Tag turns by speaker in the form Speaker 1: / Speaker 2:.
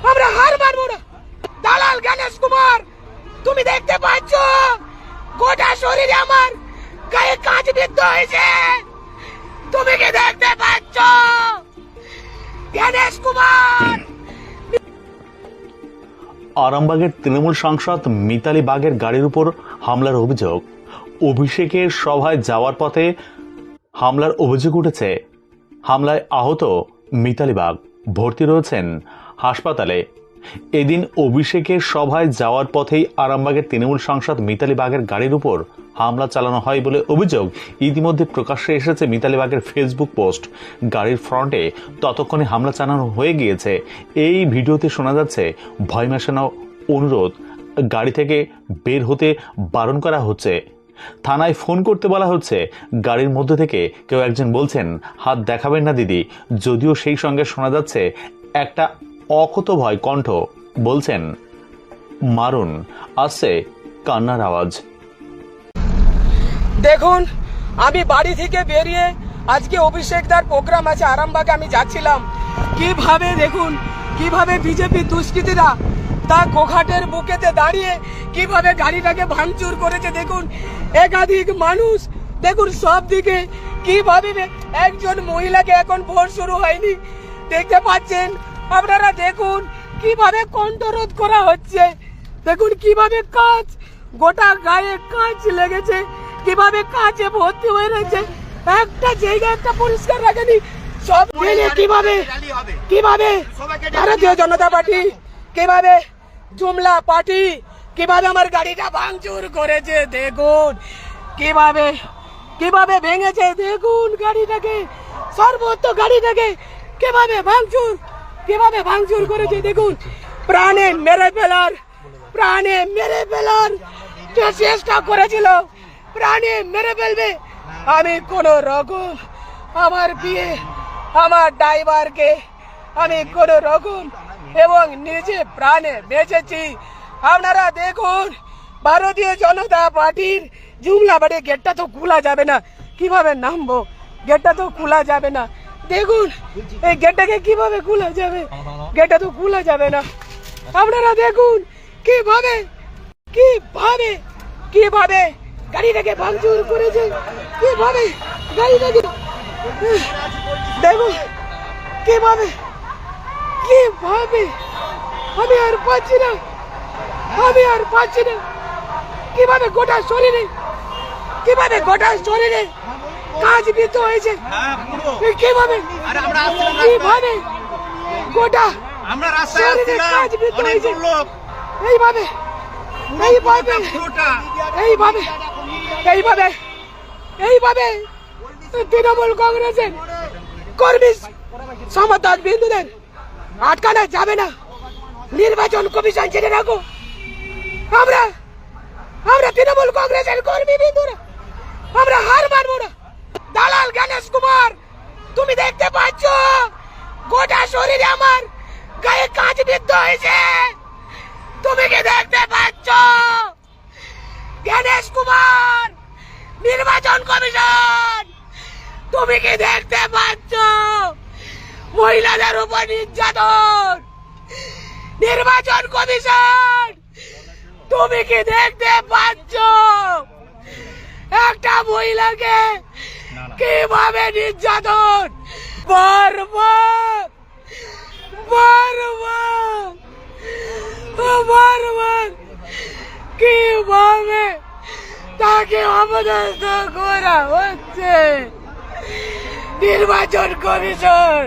Speaker 1: আমরা হার মানবো না। দালাল গণেশ কুমার, তুমি দেখতে পাচ্ছ গোটা শরীরে আমার গায়ে কাঁচ বিদ্ধ হয়েছে, তুমি কি দেখতে পাচ্ছ? গণেশ কুমার।
Speaker 2: আরামবাগের তৃণমূল সাংসদ মিতালি বাগের গাড়ির উপর হামলার অভিযোগ। অভিষেকের সভায় যাওয়ার পথে হামলার অভিযোগ উঠেছে। হামলায় আহত মিতালি বাগ ভর্তি রয়েছেন হাসপাতালে। এদিন অভিষেকের সভায় যাওয়ার পথেই আরামবাগের তৃণমূল সাংসদ মিতালি বাগের গাড়ির উপর হামলা চালানো হয় বলে অভিযোগ। ইতিমধ্যে প্রকাশ্যে এসেছে মিতালি বাগের ফেসবুক পোস্ট। গাড়ির ফ্রন্টে ততক্ষণে হামলা চালানো হয়ে গিয়েছে। এই ভিডিওতে শোনা যাচ্ছে ভয় মেশানো অনুরোধ, গাড়ি থেকে বের হতে বারণ করা হচ্ছে, থানায় ফোন করতে বলা হচ্ছে। গাড়ির মধ্যে থেকে কেউ একজন বলছেন হাত দেখাবেন না দিদি, যদিও সেই সঙ্গে শোনা যাচ্ছে একটা অকথ্য ভয় কণ্ঠ, বলছেন মারুন। আসছে কান্নার আওয়াজ।
Speaker 1: দেখুন, আমি বাড়ি থেকে বেরিয়ে আজকে অভিষেকদার প্রোগ্রাম আছে আরামবাগে আমি যাচ্ছিলাম। কিভাবে দেখুন, কিভাবে বিজেপি দুষ্কৃতীরা তা গোঘাটের বুকেতে দাঁড়িয়ে কিভাবে গাড়িটাকে ভাঙচুর করেছে। দেখুন, একাধিক মানুষ, দেখুন সব দিকে কিভাবে। একজন মহিলাকে এখন ভোট শুরু হয়নি, দেখতে পাচ্ছেন আপনারা। দেখুন কিভাবে কণ্ঠরোধ করা হচ্ছে। দেখুন কিভাবে কাঁচ, গোটা গায়ে কাঁচ লেগেছে, কিভাবে কাঁচে ভর্তি হয়ে রয়েছে। একটা জায়গা একটা পরিষ্কার রাখেনি, সব মিলে কিভাবে কিভাবে ভারতীয় জনতা পার্টি, কিভাবে জুমলা পার্টি, কিভাবে আমার গাড়িটা ভাঙচুর করেছে। দেখুন কিভাবে কিভাবে ভেঙেছে। দেখুন গাড়িটাকে, সর্বত্র গাড়িটাকে কিভাবে ভাঙচুর করেছে। দেখুন প্রাণে মেরে ফেলার চেষ্টা করেছিল, প্রাণে মেরে ফেলবে। আমি কোন রকম আমার বিয়ে, আমার ড্রাইভারকে আমি কোন রকম এবং নিজে প্রাণে বেঁচেছি। আপনারা দেখুন, ভারতীয় জনতা পার্টির জুমলা বাড়ি গেটটা তো খোলা যাবে না, কিভাবে নামবো? গেটটা তো খোলা যাবে না। দেখুন এই গেটটাকে কিভাবে খোলা যাবে? গেটটা তো খোলা যাবে না। আপনারা দেখুন কিভাবে কিভাবে কিভাবে গাড়িটাকে ভাঙচুর করেছে, কিভাবে গাড়িটাকে। দেখুন কিভাবে কিভাবে আমি আর পাচ্ছি না, কিভাবে গোটা শরীরে কাজ বিদ্ধ হয়েছে, কিভাবে গোটা শরীরে কাজ বিদ্ধ হয়েছে। এইভাবে তৃণমূল কংগ্রেসের কর্মী সমর্থক বিন্দুদের আটকানো যাবে না। নির্বাচন কমিশন জেনে রাখো, আমরা তৃণমূল কংগ্রেসের কর্মী বিন্দুরা আমরা হার মানবো না। দালাল গণেশ কুমার, তুমি দেখতে পাচ্ছ গোটা শরীরে আমার গায়ে কাঁচ বিদ্ধ হয়েছে, তুমি কি দেখতে পাচ্ছ? গণেশ কুমার, নির্বাচন কমিশন, তুমি কি দেখতে পাচ্ছ? মহিলাদের উপর নির্যাতন, নির্বাচন কমিশন, তুমি কি দেখতে পাচ্ছ? একটা মহিলাকে কিভাবে নির্যাতন, বারবার কিভাবে তাকে অপদস্থ করা হচ্ছে। নির্বাচন কমিশন